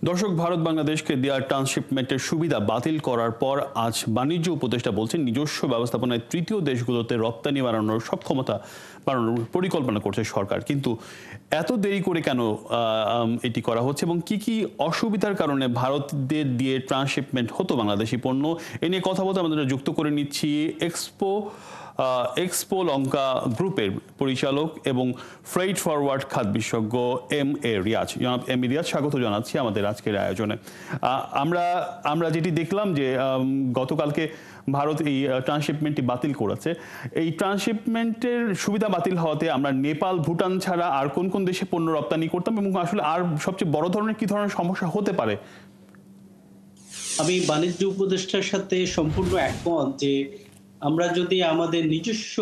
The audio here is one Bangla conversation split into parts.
দর্শক, ভারত বাংলাদেশকে দেওয়া ট্রান্সশিপমেন্টের সুবিধা বাতিল করার পর আজ বাণিজ্য উপদেষ্টা বলছেন নিজস্ব ব্যবস্থাপনায় তৃতীয় দেশগুলোতে রপ্তানি বাড়ানোর সক্ষমতা বাড়ানোর পরিকল্পনা করছে সরকার। কিন্তু এত দেরি করে কেন এটি করা হচ্ছে এবং কি কি অসুবিধার কারণে ভারতদের দিয়ে ট্রান্সশিপমেন্ট হতো বাংলাদেশি পণ্য, এ নিয়ে কথা বলতে আমাদের যুক্ত করে নিচ্ছি এক্সপো লঙ্কা গ্রুপের পরিচালক এবং ফ্রেইট ফরওয়ার্ড খাত বিশেষজ্ঞ এম এ রিয়াজ। জনাব এম এ রিয়াজ, স্বাগত জানাচ্ছি আমাদের আজকের আয়োজনে। আমরা যেটি দেখলাম যে গতকালকে ভারত এই ট্রান্সশিপমেন্টটি বাতিল করেছে। এই ট্রান্সশিপমেন্টের সুবিধা বাতিল হওয়াতে আমরা নেপাল, ভুটান ছাড়া আর কোন কোন দেশে পণ্য রপ্তানি করতাম এবং আসলে আর সবচেয়ে বড় ধরনের কি ধরনের সমস্যা হতে পারে? আমি বাণিজ্য উপদেষ্টার সাথে সম্পূর্ণ একমত যে আমরা যদি আমাদের নিজস্ব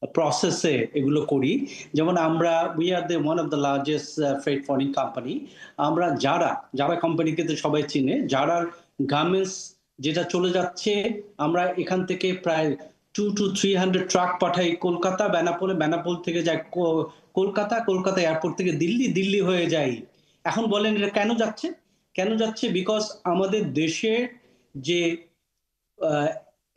প্রসেসে এগুলো করি, যেমন আমরা we are the one of the largest freight forwarding company. আমরা যারা কোম্পানিকে তো সবাই চিনে, যারার গার্মেন্টস যেটা চলে যাচ্ছে, আমরা এখান থেকে প্রায় 200 to 300 ট্রাক পাঠাই কলকাতা, বেনাপোল থেকে যায় কলকাতা এয়ারপোর্ট থেকে দিল্লি হয়ে যায়। এখন বলেন এটা কেন যাচ্ছে? বিকজ আমাদের দেশের যে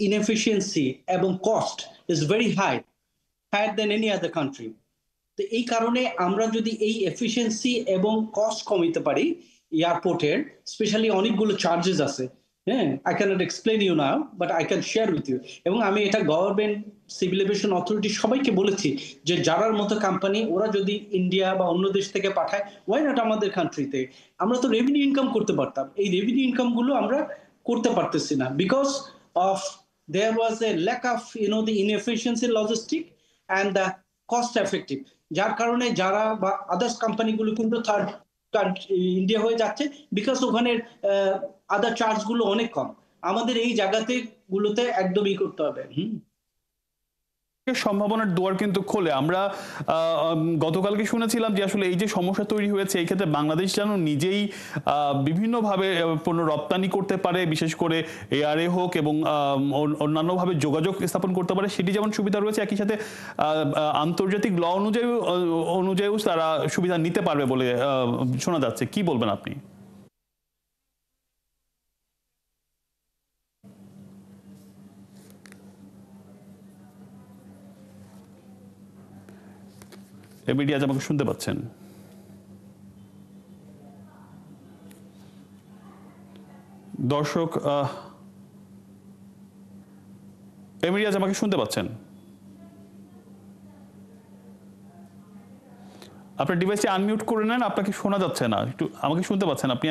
ইনএফিসিয়েন্সি এবং cost is very higher than any other country. তো এই কারণে আমরা যদি এই এফিসিয়েন্সি এবং কস্ট কমাতে পারি এয়ারপোর্টের, স্পেশালি অনেকগুলো চার্জেস আছে। হ্যাঁ, I cannot explain you now, but I can share with you. এবং আমি এটা গভর্নমেন্ট, সিভিল এভিয়েশন অথরিটি সবাইকে বলেছি যে যারার মতো কোম্পানি ওরা যদি ইন্ডিয়া বা অন্য দেশ থেকে পাঠায়, ওয়াই নট আমাদের কান্ট্রিতে? আমরা তো রেভিনিউ ইনকাম করতে পারতাম। এই রেভিনিউ ইনকাম গুলো আমরা করতে পারতেছি না because of there was a lack of the inefficiency logistic and the cost effective. যার কারণে যারা বা আদার্স কোম্পানিগুলো কিন্তু থার্ড ইন্ডিয়া হয়ে যাচ্ছে, বিকজ ওখানে আদার চার্জ গুলো অনেক কম। আমাদের এই জায়গাতে গুলোতে একদমই করতে হবে। সম্ভাবনার দুয়ার কিন্তু খোলে। আমরা গতকালকে শুনেছিলাম যে আসলে এই যে সমস্যা তৈরি হয়েছে, এই ক্ষেত্রে বাংলাদেশ যেন নিজেই বিভিন্নভাবে পণ্য রপ্তানি করতে পারে, বিশেষ করে এয়ারে হোক এবং অন্যান্যভাবে যোগাযোগ স্থাপন করতে পারে, সেটি যেমন সুবিধা রয়েছে, একই সাথে আন্তর্জাতিক ল অনুযায়ীও তারা সুবিধা নিতে পারবে বলে শোনা যাচ্ছে। কি বলবেন আপনি? এমএ আজ আমাকে শুনতে পাচ্ছেন? দর্শক, এমএ আজ আমাকে শুনতে পাচ্ছেন? আপনার ডিভাইসটি আনমিউট করে নেন, আপনাকে শোনা যাচ্ছে না। একটু আমাকে শুনতে পাচ্ছেন? আপনি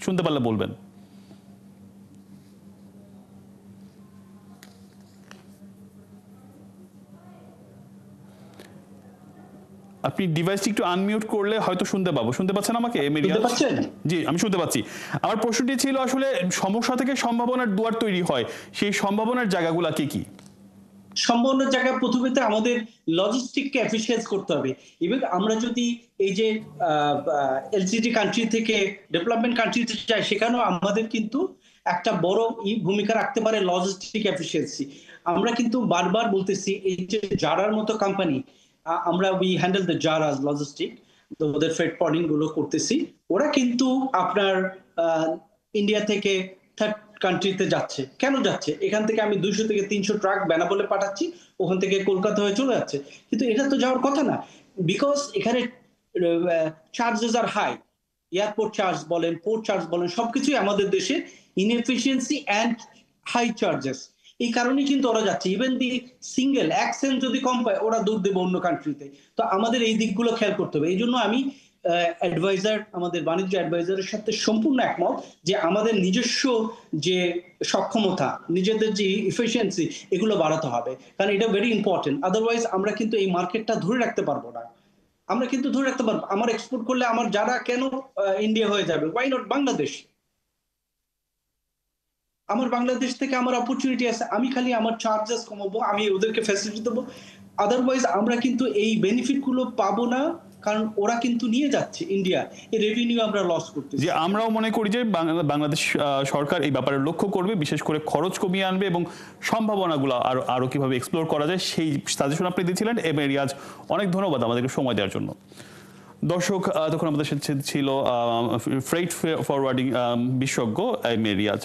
শুনতে পারলে বলবেন। আপনি ডিভাইসটি একটু আনমিউট করলে হয়তো শুনতে পাবো। শুনতে পাচ্ছেন আমাকে? জি, আমি শুনতে পাচ্ছি। আমার প্রশ্নটি ছিল আসলে সমস্যা থেকে সম্ভাবনার দুয়ার তৈরি হয়, সেই সম্ভাবনার জায়গাগুলো কি কি? সম্ভাবনার জায়গা প্রথমে তো আমাদের লজিস্টিককে এফিসিয়েন্স করতে হবে। এবং আমরা যদি এই যে এলসিডি কান্ট্রি থেকে ডেভেলপমেন্ট কান্ট্রিতে যাই, সেখানেও আমাদের কিন্তু একটা বড় ভূমিকা রাখতে পারে লজিস্টিক এফিসিয়েন্সি। আমরা কিন্তু বারবার বলতেছি এই যে জারার মতো কোম্পানি, আমরা উই হ্যান্ডেল দ্য জারাস লজিস্টিক, তো ওদের ফ্রেট ফরওয়ার্ডিং গুলো করতেছি। ওরা কিন্তু আপনার ইন্ডিয়া থেকে থার্ড কান্ট্রিতে যাচ্ছে। কেন যাচ্ছে? এখান থেকে আমি 200 থেকে 300 ট্রাক বেনাপোলে পাঠাচ্ছি, ওখান থেকে কলকাতা হয়ে চলে যাচ্ছে। কিন্তু এটা তো যাওয়ার কথা না, বিকজ এখানে চার্জেস আর হাই। এয়ারপোর্ট চার্জ বলেন, পোর্ট চার্জ বলেন, সবকিছুই আমাদের দেশে ইনএফিসিয়েন্সি অ্যান্ড হাই চার্জেস। এই কারণেই কিন্তু ওরা যাচ্ছে। ইভেন দি সিঙ্গেল এক সেন্ট যদি কম পায়, ওরা দৌড় দেবে অন্য কান্ট্রিতে। তো আমাদের এই দিকগুলো খেয়াল করতে হবে। এই জন্য আমি অ্যাডভাইজার, আমাদের বাণিজ্য অ্যাডভাইজারের সাথে সম্পূর্ণ একমত যে আমাদের নিজস্ব যে সক্ষমতা, নিজেদের যে এফিসিয়েন্সি, এগুলো বাড়াতে হবে। কারণ এটা ভেরি ইম্পর্টেন্ট। আদারওয়াইজ আমরা কিন্তু এই মার্কেটটা ধরে রাখতে পারবো না। আমরা কিন্তু ধরে রাখতে পারবো, আমার এক্সপোর্ট করলে আমার যারা কেন ইন্ডিয়া হয়ে যাবে? Why not Bangladesh? আমার বাংলাদেশ থেকে আমার অপরচুনিটি আছে। আমি খালি আমার চার্জেস কমাবো, আমি ওদেরকে ফ্যাসিলিটি দেবো। আদারওয়াইজ আমরা কিন্তু এই বেনিফিট গুলো পাবো না, কারণ ওরা কিন্তু নিয়ে যাচ্ছে ইন্ডিয়া। এই রেভিনিউ আমরা লস করতেছি। যে আমরাও মনে করি যে বাংলাদেশ সরকার এই ব্যাপারে লক্ষ্য করবে, বিশেষ করে খরচ কমিয়ে আনবে এবং সম্ভাবনাগুলো আরো কিভাবে এক্সপ্লোর করা যায় সেই সাজেশন আপনি দিয়েছিলেন। এম এ রিয়াজ, অনেক ধন্যবাদ আমাদেরকে সময় দেওয়ার জন্য। দর্শক, তখন আমাদের সাথে ছিল ফ্রেইট ফরওয়ার্ডিং বিশেষজ্ঞ এম এ রিয়াজ।